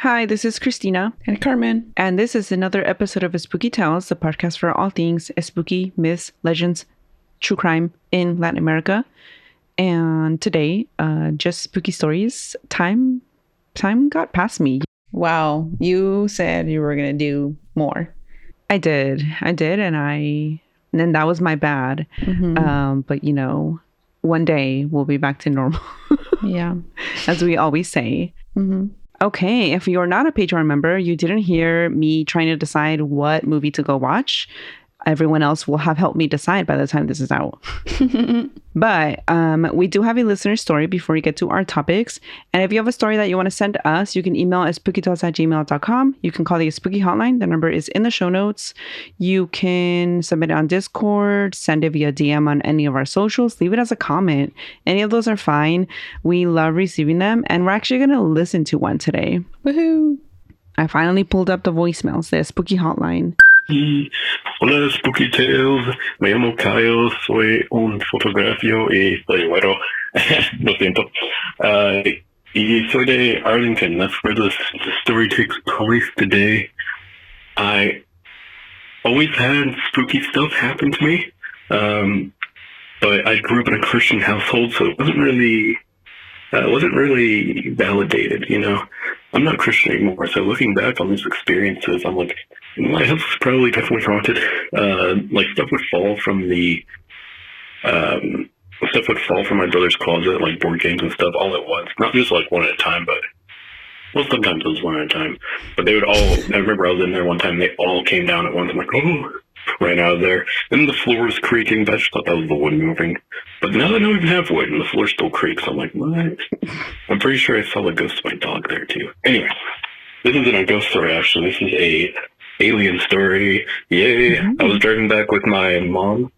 Hi, this is Cristina and Carmen. And this is another episode of Spooky Tales, the podcast for all things spooky, myths, legends, true crime in Latin America. And today, just spooky stories. Time got past me. Wow, you said you were going to do more. I did. And then that was my bad. Mm-hmm. But one day we'll be back to normal. Yeah. As we always say. Mm-hmm. Okay, if you're not a Patreon member, you didn't hear me trying to decide what movie to go watch. Everyone else will have helped me decide by the time this is out. But we do have a listener story before we get to our topics. And if you have a story that you want to send us, you can email at spookytales@gmail.com. You can call the Spooky Hotline. The number is in the show notes. You can submit it on Discord, send it via DM on any of our socials, leave it as a comment. Any of those are fine. We love receiving them. And we're actually going to listen to one today. Woohoo! I finally pulled up the voicemails, the Spooky Hotline. Hola, Spooky Tales. Me llamo Kyle. Soy un fotógrafo y estoy güero. Lo siento. Y soy de Arlington. That's where the story takes place today. I always had spooky stuff happen to me. But I grew up in a Christian household, so it wasn't really validated, I'm not Christian anymore, so looking back on these experiences, I'm like, my house was probably definitely haunted. Stuff would fall from my brother's closet, like board games and stuff, all at once. Not just like one at a time, well, sometimes it was one at a time. But they would all, I remember I was in there one time, they all came down at once. I'm like, oh, ran out of there. Then the floor was creaking, but I just thought that was the wood moving. But now that I don't even have wood, and the floor still creaks, I'm like, what? I'm pretty sure I saw the ghost of my dog there, too. Anyway, this isn't a ghost story, actually. This is a alien story. Yay! Mm-hmm. I was driving back with my mom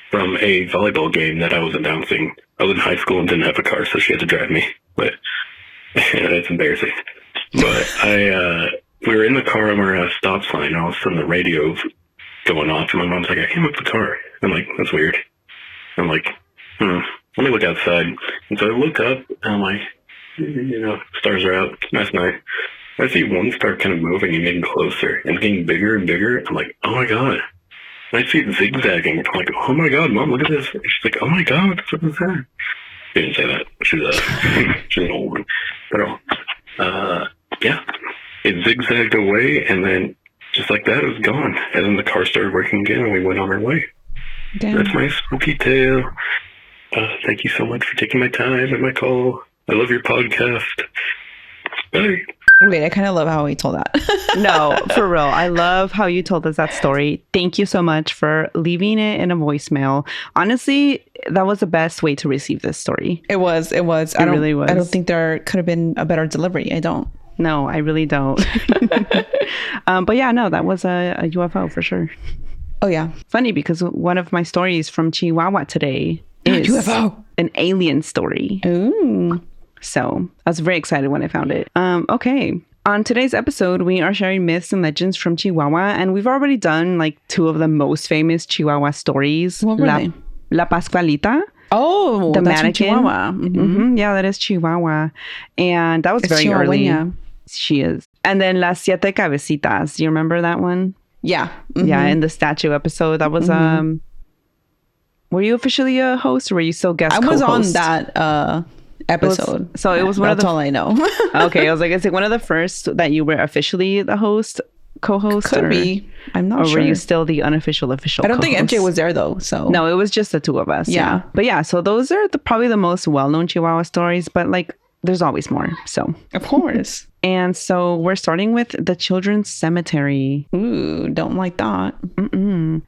from a volleyball game that I was announcing. I was in high school and didn't have a car, so she had to drive me. But it's embarrassing. But we were in the car and we're at a stop sign, and all of a sudden the radio's going off, and my mom's like, I came up the car. I'm like, that's weird. I'm like, let me look outside. And so I look up, and I'm like, stars are out. Nice night. I see one star kind of moving and getting closer and getting bigger and bigger. I'm like, oh my God. And I see it zigzagging. I'm like, oh my God, Mom, look at this. And she's like, oh my God, what is that? She didn't say that. She's an old one. But, yeah. It zigzagged away, and then just like that, it was gone. And then the car started working again, and we went on our way. Damn. That's my spooky tale. Thank you so much for taking my time and my call. I love your podcast. Bye. Wait, I kind of love how he told that. No, for real. I love how you told us that story. Thank you so much for leaving it in a voicemail. Honestly, that was the best way to receive this story. It was. It really was. I don't think there could have been a better delivery. I don't. No, I really don't. But yeah, no, that was a UFO for sure. Oh, yeah. Funny because one of my stories from Chihuahua today is UFO, an alien story. Ooh. So I was very excited when I found it. Okay. On today's episode, we are sharing myths and legends from Chihuahua. And we've already done like two of the most famous Chihuahua stories. What were they? La Pascualita. Oh, the that's mannequin. Chihuahua. Mm-hmm. Yeah, that is Chihuahua. And that was very early. She is. And then Las Siete Cabecitas. Do you remember that one? Yeah. Mm-hmm. Yeah, in the statue episode. That was, were you officially a host or were you still guest co-host? I was on that episode. It was one of the... That's all I know. Okay, I was like, is it one of the first that you were officially the host, co-host? Could be. I'm not sure. Or were you still the unofficial official I don't co-host? think MJ was there though, so... No, it was just the two of us. Yeah. But yeah, so those are probably the most well-known Chihuahua stories, but like, there's always more, so... Of course. And so we're starting with the Children's Cemetery. Ooh, don't like that.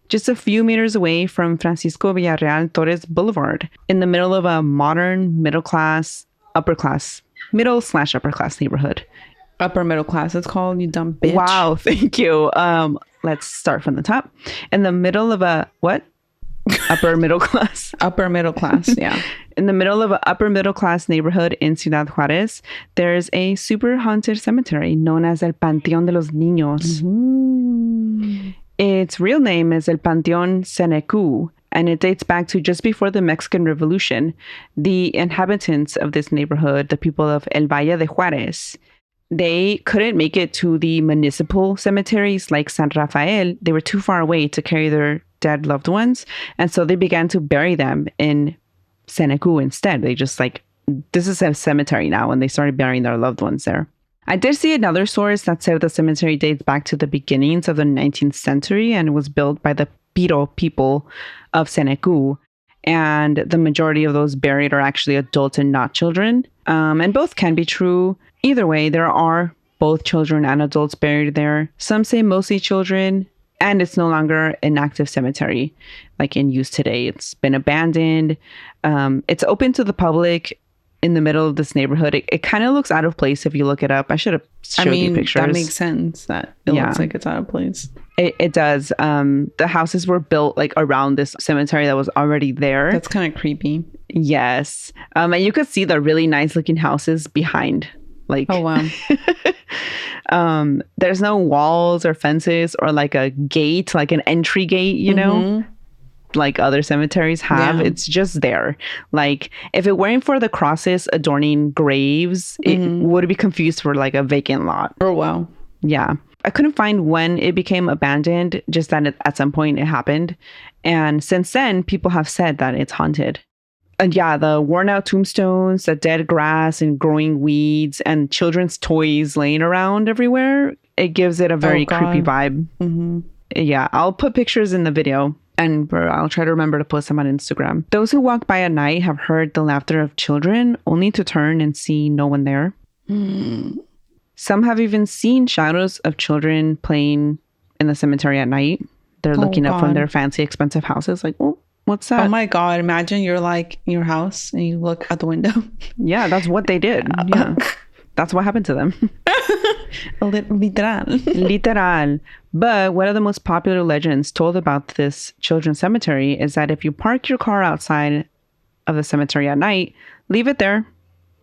Just a few meters away from Francisco Villarreal Torres Boulevard, in the middle of a modern middle/upper class neighborhood. Upper middle class, it's called, you dumb bitch. Wow, thank you. Let's start from the top. In the middle of a what? Upper middle class. Upper middle class, yeah. In the middle of an upper middle class neighborhood in Ciudad Juárez, there's a super haunted cemetery known as el Panteon de los Ninos. Mm-hmm. Its real name is el Panteon Senecu, and it dates back to just before the Mexican Revolution. The inhabitants of this neighborhood, the people of El Valle de Juárez, They couldn't make it to the municipal cemeteries like San Rafael. They were too far away to carry their dead loved ones. And so they began to bury them in Senecu instead. They just like, this is a cemetery now, and they started burying their loved ones there. I did see another source that said the cemetery dates back to the beginnings of the 19th century and was built by the Piro people of Senecu. And the majority of those buried are actually adults and not children. And both can be true. Either way, there are both children and adults buried there. Some say mostly children, and it's no longer an active cemetery like in use today. It's been abandoned. It's open to the public in the middle of this neighborhood. It kind of looks out of place if you look it up. I should have showed you pictures. That makes sense that it looks like it's out of place. It does. The houses were built like around this cemetery that was already there. That's kind of creepy. Yes. And you could see the really nice looking houses behind. Like, oh, wow. There's no walls or fences or like a gate, like an entry gate, you know, like other cemeteries have. Yeah. It's just there. Like, if it weren't for the crosses adorning graves, it would be confused for like a vacant lot. Oh, wow. Yeah. I couldn't find when it became abandoned, just that at some point it happened. And since then, people have said that it's haunted. And yeah, the worn out tombstones, the dead grass and growing weeds and children's toys laying around everywhere, it gives it a very creepy vibe. Mm-hmm. Yeah, I'll put pictures in the video and I'll try to remember to post them on Instagram. Those who walk by at night have heard the laughter of children, only to turn and see no one there. Some have even seen shadows of children playing in the cemetery at night. They're looking up from their fancy, expensive houses like, oh, what's that? Oh my God. Imagine you're like in your house and you look out the window. Yeah, that's what they did. Yeah. That's what happened to them. Literal. Literal. But one of the most popular legends told about this children's cemetery is that if you park your car outside of the cemetery at night, leave it there,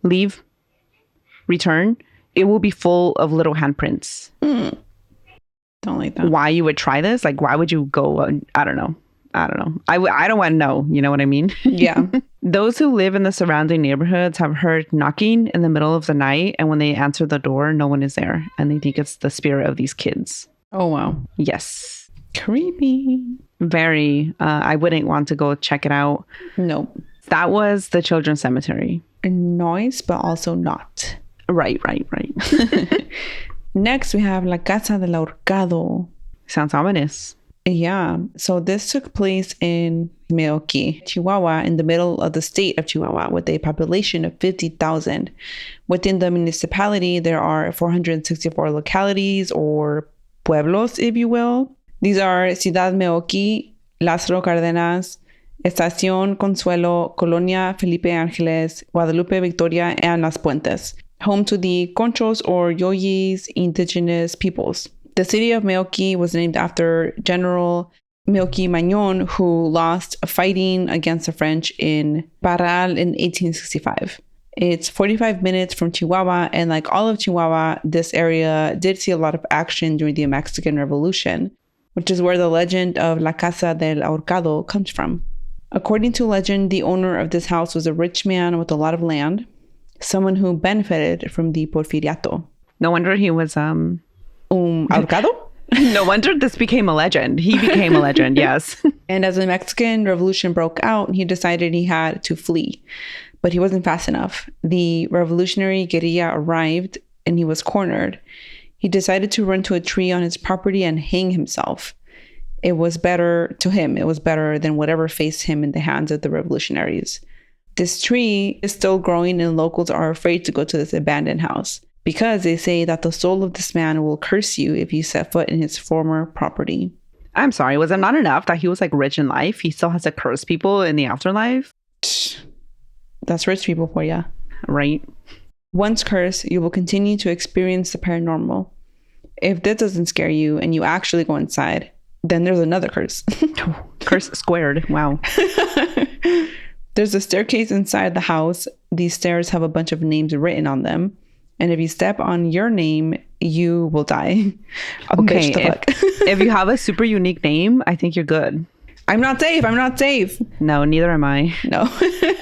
leave, return, it will be full of little handprints. Don't like that. Why you would try this? Like, why would you go? I don't know. I don't want to know. You know what I mean? Yeah. Those who live in the surrounding neighborhoods have heard knocking in the middle of the night. And when they answer the door, no one is there. And they think it's the spirit of these kids. Oh, wow. Yes. Creepy. Very. I wouldn't want to go check it out. Nope. That was the children's cemetery. Nice, but also not. Right. Next, we have La Casa del Ahorcado. Sounds ominous. Yeah. So this took place in Meoqui, Chihuahua, in the middle of the state of Chihuahua, with a population of 50,000. Within the municipality, there are 464 localities or pueblos, if you will. These are Ciudad Meoqui, Lázaro Cárdenas, Estación Consuelo, Colonia Felipe Ángeles, Guadalupe Victoria, and Las Puentes, home to the Conchos or Yoyis indigenous peoples. The city of Meoqui was named after General Meoqui Magnon, who lost fighting against the French in Parral in 1865. It's 45 minutes from Chihuahua, and like all of Chihuahua, this area did see a lot of action during the Mexican Revolution, which is where the legend of La Casa del Ahorcado comes from. According to legend, the owner of this house was a rich man with a lot of land, someone who benefited from the Porfiriato. No wonder he was Ahorcado? No wonder this became a legend. He became a legend, yes. And as the Mexican Revolution broke out, he decided he had to flee. But he wasn't fast enough. The revolutionary guerrilla arrived and he was cornered. He decided to run to a tree on his property and hang himself. It was better to him. It was better than whatever faced him in the hands of the revolutionaries. This tree is still growing and locals are afraid to go to this abandoned house, because they say that the soul of this man will curse you if you set foot in his former property. I'm sorry, was it not enough that he was like rich in life? He still has to curse people in the afterlife? That's rich people for you. Right. Once cursed, you will continue to experience the paranormal. If this doesn't scare you and you actually go inside, then there's another curse. Curse squared. Wow. There's a staircase inside the house. These stairs have a bunch of names written on them. And if you step on your name, you will die. Okay, if you have a super unique name, I think you're good. I'm not safe. I'm not safe. No, neither am I. No.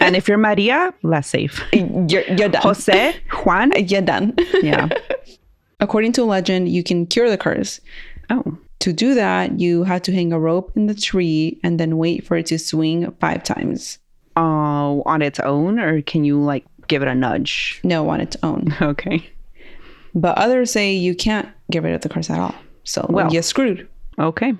And if you're Maria, less safe. You're done. Jose, Juan. You're done. Yeah. According to legend, you can cure the curse. Oh. To do that, you have to hang a rope in the tree and then wait for it to swing 5 times. Oh, on its own? Or can you like give it a nudge? No, on its own. Okay. But others say you can't get rid of the curse at all. So you're screwed. Okay.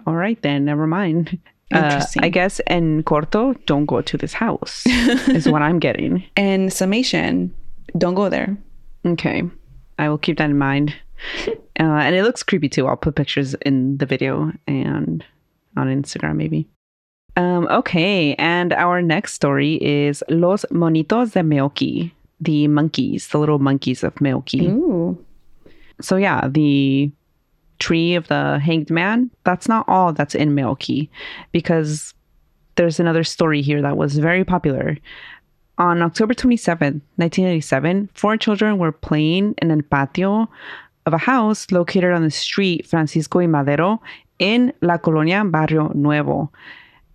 All right then. Never mind. Interesting. I guess en corto, don't go to this house is what I'm getting. And summation, don't go there. Okay. I will keep that in mind. And it looks creepy too. I'll put pictures in the video and on Instagram maybe. Okay. And our next story is Los Monitos de Meoqui. The monkeys, the little monkeys of Meoqui. Ooh. So yeah, the tree of the hanged man, that's not all that's in Meoqui, because there's another story here that was very popular. On October 27th, 1987, 4 children were playing in a patio of a house located on the street Francisco y Madero in La Colonia Barrio Nuevo.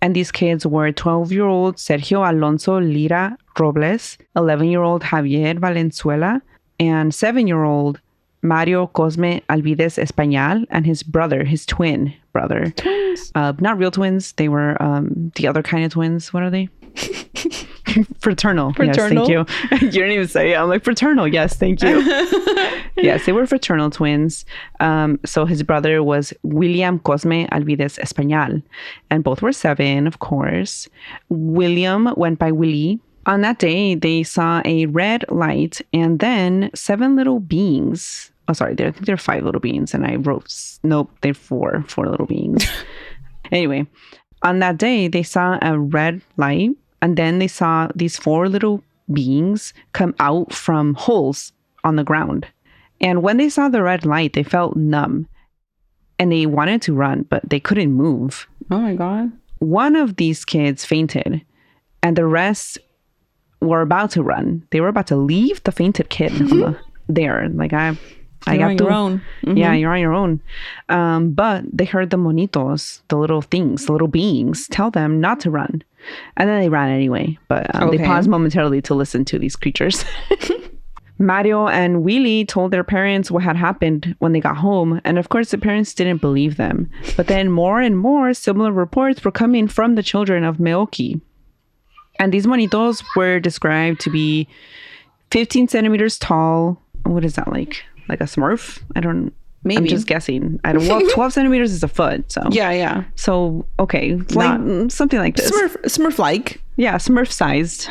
And these kids were 12-year-old Sergio Alonso Lira Robles, 11-year-old Javier Valenzuela, and 7-year-old Mario Cosme Alvides Español, and his brother, his twin brother. Twins. Not real twins. They were the other kind of twins. What are they? Fraternal. Yes, thank you. You didn't even say it. I'm like, fraternal. Yes, thank you. Yes, they were fraternal twins. So his brother was William Cosme Alvides Español, and both were 7, of course. William went by Willie. On that day, they saw a red light and then 7 little beings. Oh, sorry, I think there are 5 little beings, and I wrote, nope, they're 4 little beings. Anyway, on that day, they saw a red light, and then they saw these 4 little beings come out from holes on the ground. And when they saw the red light, they felt numb, and they wanted to run, but they couldn't move. Oh my God. One of these kids fainted, and the rest were about to run. They were about to leave the fainted kid there. Like, I You're got on to. your own. Mm-hmm. Yeah, you're on your own. But they heard the monitos, the little things, the little beings, tell them not to run. And then they ran anyway. But they paused momentarily to listen to these creatures. Mario and Willie told their parents what had happened when they got home. And of course, the parents didn't believe them. But then more and more similar reports were coming from the children of Meoqui. And these monitos were described to be 15 centimeters tall. What is that like? Like a Smurf? Maybe. I'm just guessing. Well, 12 centimeters is a foot. So Yeah. So, okay. Like, something like this. Smurf-like. Yeah, Smurf-sized.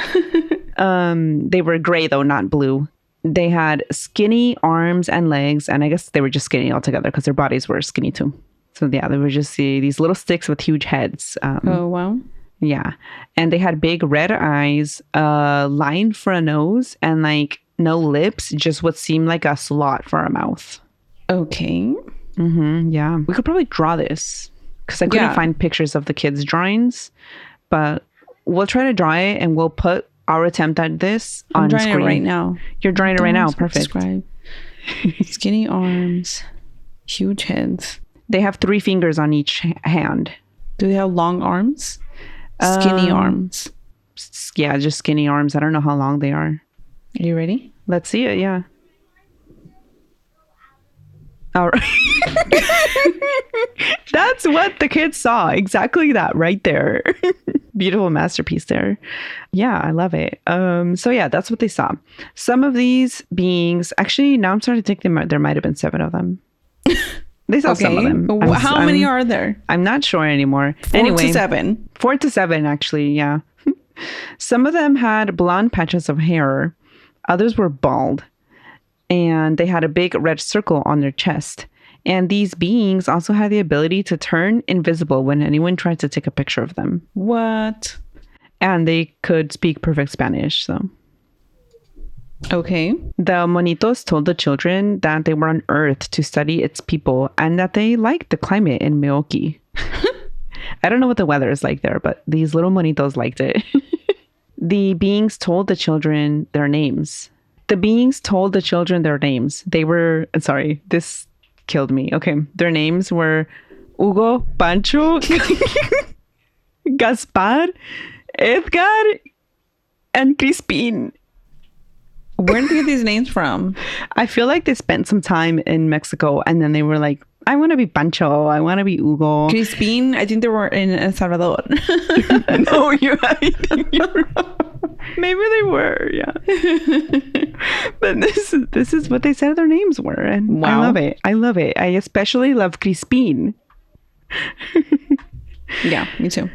They were gray, though, not blue. They had skinny arms and legs. And I guess they were just skinny altogether because their bodies were skinny, too. So, yeah, they were just these little sticks with huge heads. Oh, wow. Yeah. And they had big red eyes, line for a nose, and like no lips, just what seemed like a slot for a mouth. Okay. Yeah. We could probably draw this because I couldn't find pictures of the kids' drawings, but we'll try to draw it and we'll put our attempt at this on screen. I'm drawing it right now. You're drawing it right now. Perfect. Describe. Skinny arms, huge heads. They have 3 fingers on each hand. Do they have long arms? Skinny arms. Yeah, just skinny arms. I don't know how long they are. Are you ready? Let's see it. Yeah. All right. That's what the kids saw. Exactly that right there. Beautiful masterpiece there. Yeah, I love it. So yeah, that's what they saw. Some of these beings, actually, now I'm starting to think there might have been 7 of them. They saw some of them. How many are there? I'm not sure anymore. 4 to 7. 4 to 7, actually, yeah. Some of them had blonde patches of hair. Others were bald. And they had a big red circle on their chest. And these beings also had the ability to turn invisible when anyone tried to take a picture of them. What? And they could speak perfect Spanish, so... Okay. The monitos told the children that they were on Earth to study its people and that they liked the climate in Meoqui. I don't know what the weather is like there, but these little monitos liked it. The beings told the children their names. They were... Sorry, this killed me. Okay. Their names were Hugo, Pancho, Gaspar, Edgar, and Crispin. Where did they get these names from? I feel like they spent some time in Mexico and then they were like, I want to be Pancho. I want to be Hugo. Crispin, I think they were in El Salvador. No, you're right. Maybe they were, yeah. But this is what they said their names were. And wow. I love it. I love it. I especially love Crispin. Yeah, me too.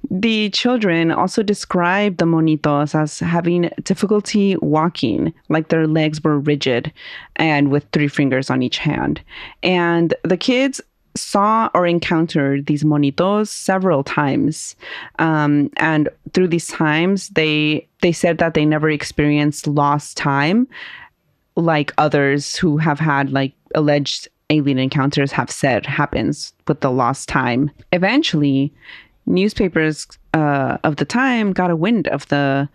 The children also described the monitos as having difficulty walking, like their legs were rigid and with 3 fingers on each hand. And the kids saw or encountered these monitos several times. And through these times, they said that they never experienced lost time like others who have had like alleged alien encounters have said happens with the lost time. Eventually, newspapers of the time got a wind of the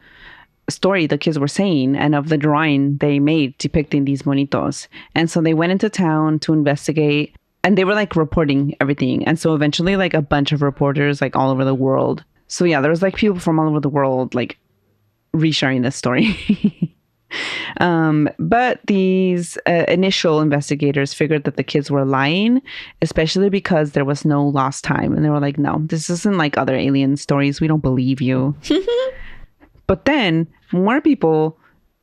story the kids were saying and of the drawing they made depicting these monitos. And so they went into town to investigate, and they were like reporting everything. And so eventually like a bunch of reporters like all over the world. So yeah, there was like people from all over the world like resharing this story. But these initial investigators figured that the kids were lying, especially because there was no lost time. And they were like, no, this isn't like other alien stories. We don't believe you. But then more people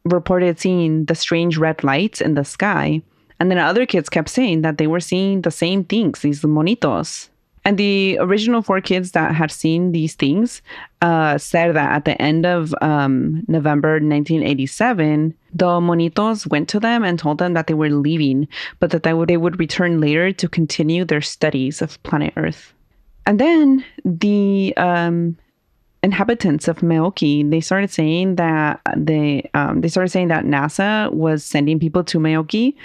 reported seeing the strange red lights in the sky. And then other kids kept saying that they were seeing the same things, these monitos. And the original 4 kids that had seen these things said that at the end of November 1987, the monitos went to them and told them that they were leaving, but that they would return later to continue their studies of planet Earth. And then the inhabitants of Meoqui, they started saying that NASA was sending people to Meoqui,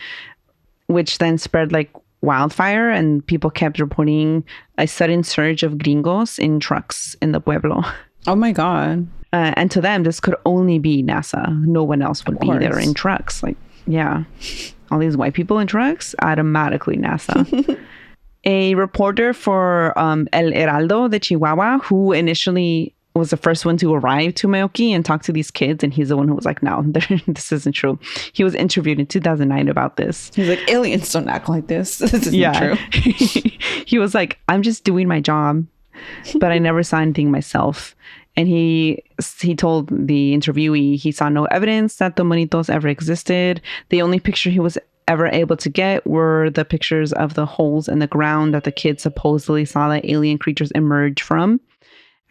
which then spread like wildfire, and people kept reporting a sudden surge of gringos in trucks in the pueblo. Oh my God. And to them, this could only be NASA. No one else would be there in trucks. Like, yeah, all these white people in trucks, automatically NASA. A reporter for El Heraldo de Chihuahua, who initially was the first one to arrive to Meoqui and talk to these kids, and he's the one who was like, no, this isn't true. He was interviewed in 2009 about this. He's like, aliens don't act like this. This isn't true. He was like, I'm just doing my job, but I never saw anything myself. And he told the interviewee he saw no evidence that the monitos ever existed. The only picture he was ever able to get were the pictures of the holes in the ground that the kids supposedly saw the alien creatures emerge from.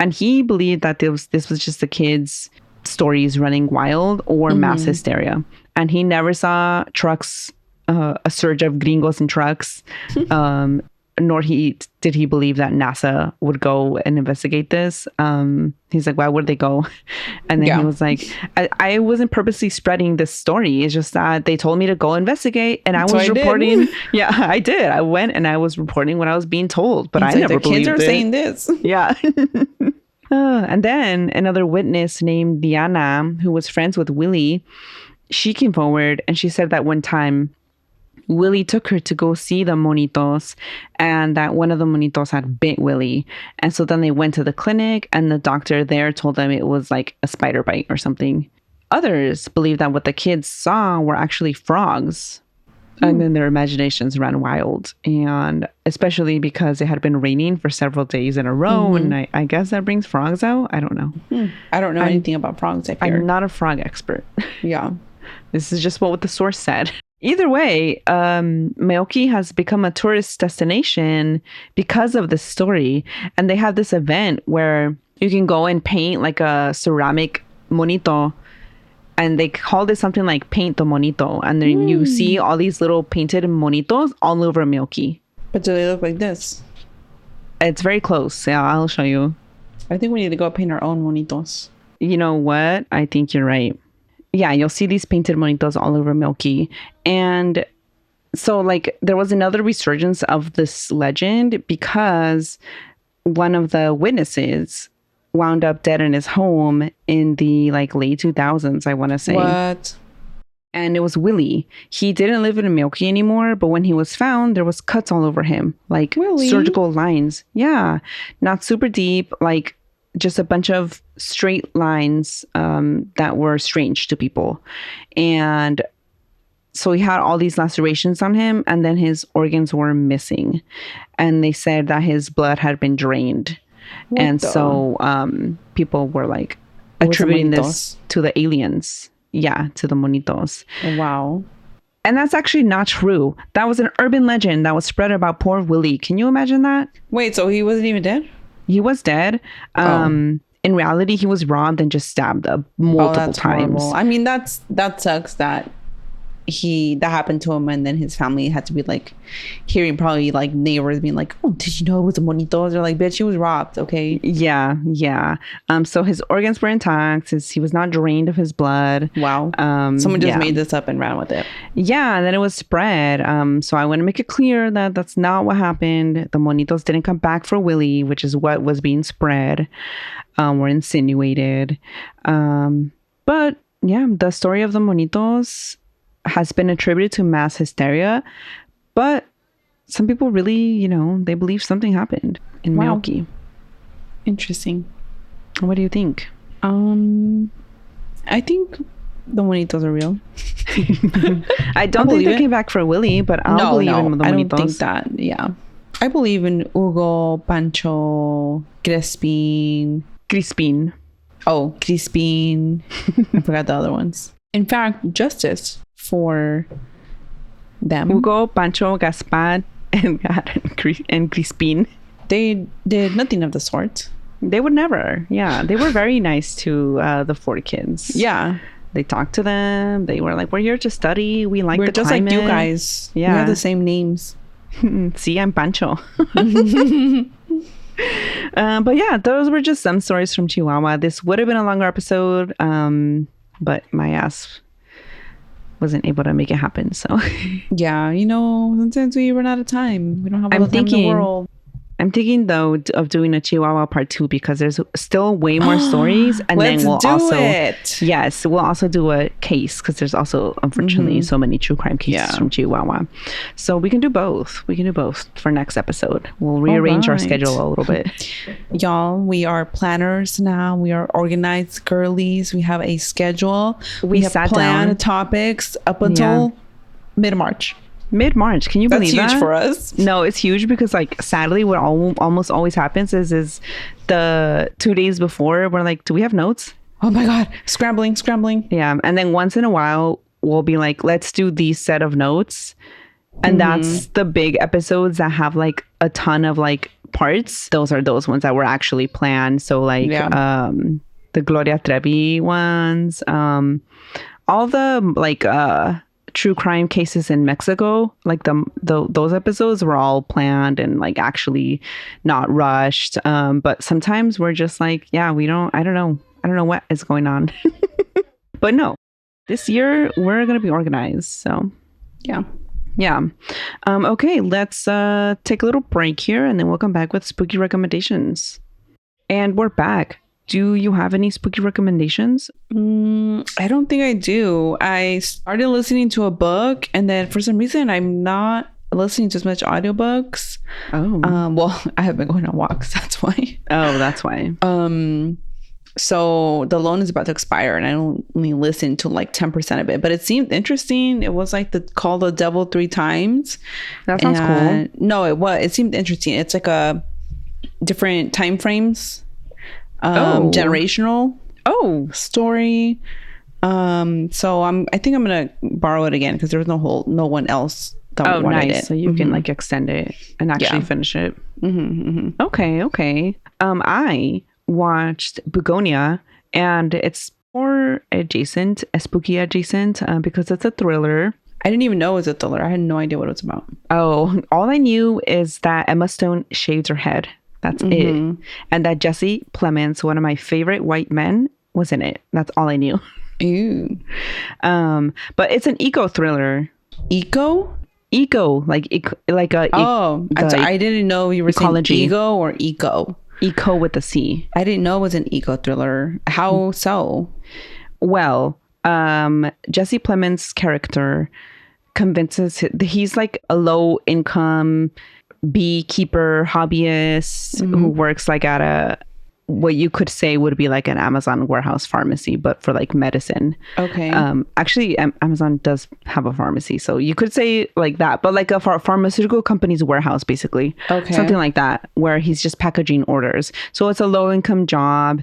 And he believed that this was just the kids' stories running wild or mass hysteria. And he never saw trucks, a surge of gringos in trucks, nor did he believe that NASA would go and investigate this. He's like, why would they go? And then he was like, I wasn't purposely spreading this story. It's just that they told me to go investigate, and I was reporting. Yeah, I did. I went and I was reporting what I was being told, but I never believed it. The kids are saying this. Yeah. And then another witness named Diana, who was friends with Willie, she came forward and she said that one time Willie took her to go see the monitos, and that one of the monitos had bit Willie. And so then they went to the clinic, and the doctor there told them it was like a spider bite or something. Others believe that what the kids saw were actually frogs. And then their imaginations ran wild. And especially because it had been raining for several days in a row. And I guess that brings frogs out. I don't know. I don't know anything about frogs. I'm not a frog expert. Yeah. This is just what the source said. Either way, Meoqui has become a tourist destination because of this story. And they have this event where you can go and paint like a ceramic monito. And they called it something like Paint the Monito. And then you see all these little painted monitos all over Meoqui. But do they look like this? It's very close. Yeah, I'll show you. I think we need to go paint our own monitos. You know what? I think you're right. Yeah, you'll see these painted monitos all over Meoqui. And so like there was another resurgence of this legend because one of the witnesses wound up dead in his home in the like late 2000s, I want to say. What? And it was Willie. He didn't live in Meoqui anymore, but when he was found, there was cuts all over him, like Really? surgical lines. Yeah, not super deep, like just a bunch of straight lines that were strange to people. And so he had all these lacerations on him, and then his organs were missing. And they said that his blood had been drained. So people were like attributing this to the aliens. Yeah, to the Monitos. Wow. And that's actually not true. That was an urban legend that was spread about poor Willie. Can you imagine that? Wait, so he wasn't even dead? He was dead. In reality, he was robbed and just stabbed multiple times. Horrible. I mean, that sucks that that happened to him, and then his family had to be like hearing probably like neighbors being like, oh, did you know it was a Monito? They're like, bitch, he was robbed. Okay. Yeah. So his organs were intact. He was not drained of his blood. Wow. Someone just made this up and ran with it. Yeah, and then it was spread. So I want to make it clear that that's not what happened. The Monitos didn't come back for Willie, which is what was being spread or insinuated. But yeah, the story of the Monitos has been attributed to mass hysteria, but some people really, they believe something happened in Meoqui. Interesting. What do you think? I think the Monitos are real. I don't think they came back for Willie, but I'll believe in the Monitos. I don't think that. Yeah, I believe in Hugo, Pancho, Crispin. Oh, Crispin. I forgot the other ones. In fact, justice for them. Hugo, Pancho, Gaspar, and Crispin. They did nothing of the sort. They would never. Yeah, they were very nice to the 4 kids. Yeah. They talked to them. They were like, we're here to study. We're the just climate. Like you guys. Yeah. We have the same names. See, I'm Pancho. But yeah, those were just some stories from Chihuahua. This would have been a longer episode, but my ass wasn't able to make it happen. So yeah, sometimes we run out of time. We don't have all the time in the world. I'm thinking though of doing a Chihuahua part 2 because there's still way more stories, and then we'll also do a case because there's also unfortunately so many true crime cases from Chihuahua. So we can do both. For next episode. We'll rearrange our schedule a little bit. Y'all, we are planners now. We are organized girlies. We have a schedule. We have planned topics up until mid-March. Can you believe that? That's huge for us. No, it's huge because sadly what almost always happens is the 2 days before we're like, do we have notes? Oh my God. Scrambling. Yeah. And then once in a while we'll be like, let's do these set of notes. And that's the big episodes that have a ton of parts. Those are those ones that were actually planned. So the Gloria Trevi ones, all the true crime cases in Mexico, those episodes were all planned and actually not rushed. But sometimes we're just I don't know what is going on. But no, this year we're gonna be organized. So yeah. Okay, let's take a little break here, and then we'll come back with spooky recommendations. And we're back. Do you have any spooky recommendations? I don't think I do. I started listening to a book, and then for some reason I'm not listening to as much audiobooks. Well, I have been going on walks. That's why. Oh, that's why. So the loan is about to expire, and I only listened to 10% of it, but it seemed interesting. It was call the devil 3 times. That sounds cool. No, it seemed interesting. It's a different time frames. Generational story. So I think I'm gonna borrow it again because there was no one else that wanted it. So you can extend it and actually finish it. Okay. I watched Bugonia, and it's more spooky adjacent because it's a thriller. I didn't even know it was a thriller. I had no idea what it was about. Oh, all I knew is that Emma Stone shaved her head. That's it. And that Jesse Plemons, one of my favorite white men, was in it. That's all I knew. Ew. But it's an eco thriller. Eco, I'm sorry, I didn't know you were ecology. Saying ego or eco. Eco with a C. I didn't know it was an eco thriller. How so? Well, Jesse Plemons' character convinces he's like a low income beekeeper hobbyist who works like at a what you could say would be like an Amazon warehouse pharmacy, but for like medicine. Okay. Actually, Amazon does have a pharmacy, so you could say like that, but like a pharmaceutical company's warehouse, basically. Okay. Something like that, where he's just packaging orders. So it's a low income job.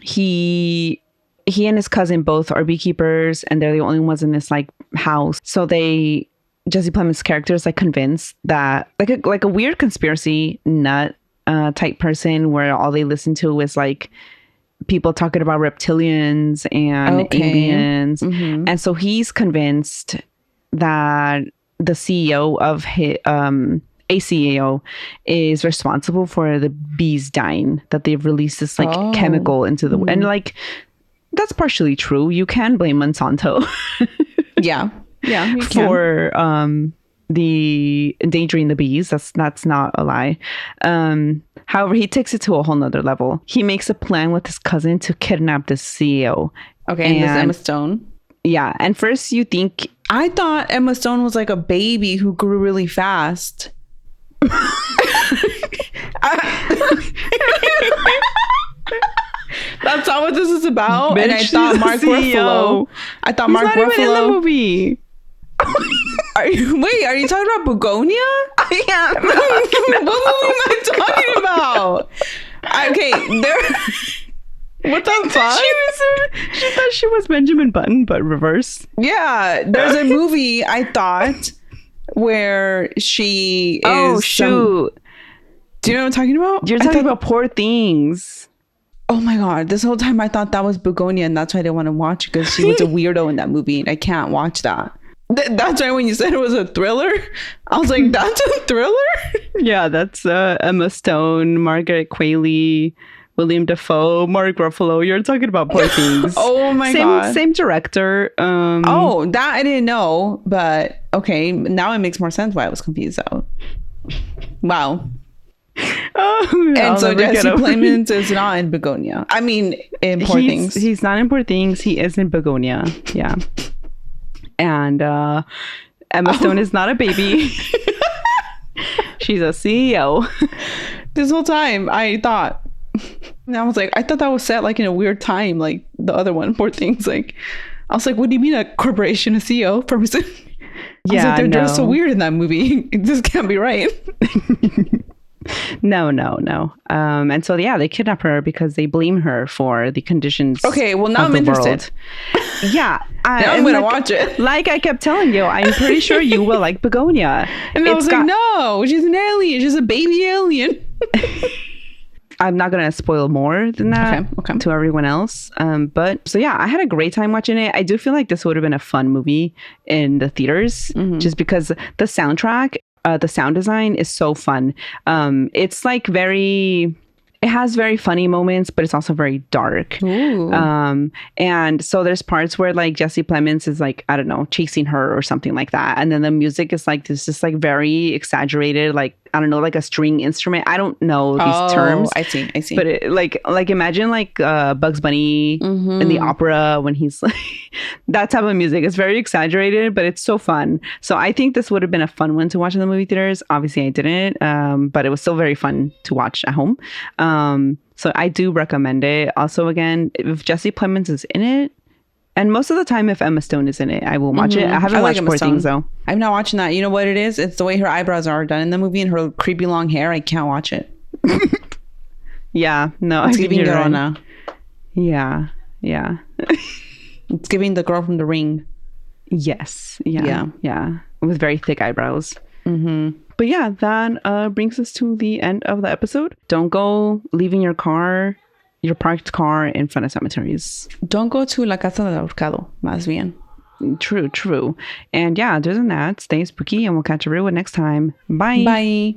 He and his cousin both are beekeepers, and they're the only ones in this like house. So Jesse Plemons' character is like convinced that like a weird conspiracy nut type person where all they listen to is like people talking about reptilians and aliens. And so he's convinced that the CEO of his, a CEO is responsible for the bees dying, that they've released this like chemical into the and like that's partially true. You can blame Monsanto. Yeah, you for the endangering the bees. That's not a lie. However, he takes it to a whole nother level. He makes a plan with his cousin to kidnap the CEO. Okay, and this Emma Stone. Yeah, and first you think... I thought Emma Stone was like a baby who grew really fast. That's not what this is about. Bitch, and I thought Mark Ruffalo. I thought Mark Ruffalo. He's not even in the movie. Are you talking about Bugonia? Yeah. What movie am I talking about? Okay, what the fuck? She thought she was Benjamin Button, but reverse. Yeah, there's a movie I thought where she is. Oh shoot! Do you know what I'm talking about? You're talking about Poor Things. Oh my god! This whole time I thought that was Bugonia, and that's why I didn't want to watch because she was a weirdo in that movie, and I can't watch that. That's why when you said it was a thriller, I was like, "That's a thriller." Yeah, that's Emma Stone, Margaret Qualley, William Dafoe, Mark Ruffalo. You're talking about Poor Things. Oh my god! Same director. That I didn't know, but okay, now it makes more sense why I was confused. Though. Wow. And so Jesse Plemons is not in Bugonia. I mean, in Poor Things. He's not in Poor Things. He is in Bugonia. Yeah. And Emma Stone is not a baby. She's a CEO. This whole time, I thought... And I was like, I thought that was set like in a weird time, like the other one, Poor Things. Like, I was like, what do you mean a corporation, a CEO person? Yeah, they're just so weird in that movie. This can't be right. No. And so, yeah, they kidnap her because they blame her for the conditions. Okay, well, now I'm interested. Yeah. Now I'm going to watch it. Like I kept telling you, I'm pretty sure you will like Bugonia. And I was like, no, she's an alien. She's a baby alien. I'm not going to spoil more than that to everyone else. But so, yeah, I had a great time watching it. I do feel like this would have been a fun movie in the theaters just because the soundtrack, the sound design is so fun. It's like it has very funny moments, but it's also very dark. And so there's parts where like Jesse Plemons is like, I don't know, chasing her or something like that. And then the music is like, this just like very exaggerated, like, I don't know, like a string instrument. I don't know these terms. I see. But it, like imagine like Bugs Bunny in the opera when he's like, that type of music. It's very exaggerated, but it's so fun. So I think this would have been a fun one to watch in the movie theaters. Obviously I didn't, but it was still very fun to watch at home. So I do recommend it. Also, again, if Jesse Plemons is in it, and most of the time, if Emma Stone is in it, I will watch it. I haven't watched Poor Things, though. I'm not watching that. You know what it is? It's the way her eyebrows are done in the movie and her creepy long hair. I can't watch it. Yeah, no. It's giving girl now. Yeah. It's giving the girl from The Ring. Yes. Yeah. With very thick eyebrows. But yeah, that brings us to the end of the episode. Don't go leaving your parked car in front of cemeteries. Don't go to La Casa del Ahorcado, más bien. True. And yeah, other than that, stay spooky and we'll catch everyone next time. Bye. Bye.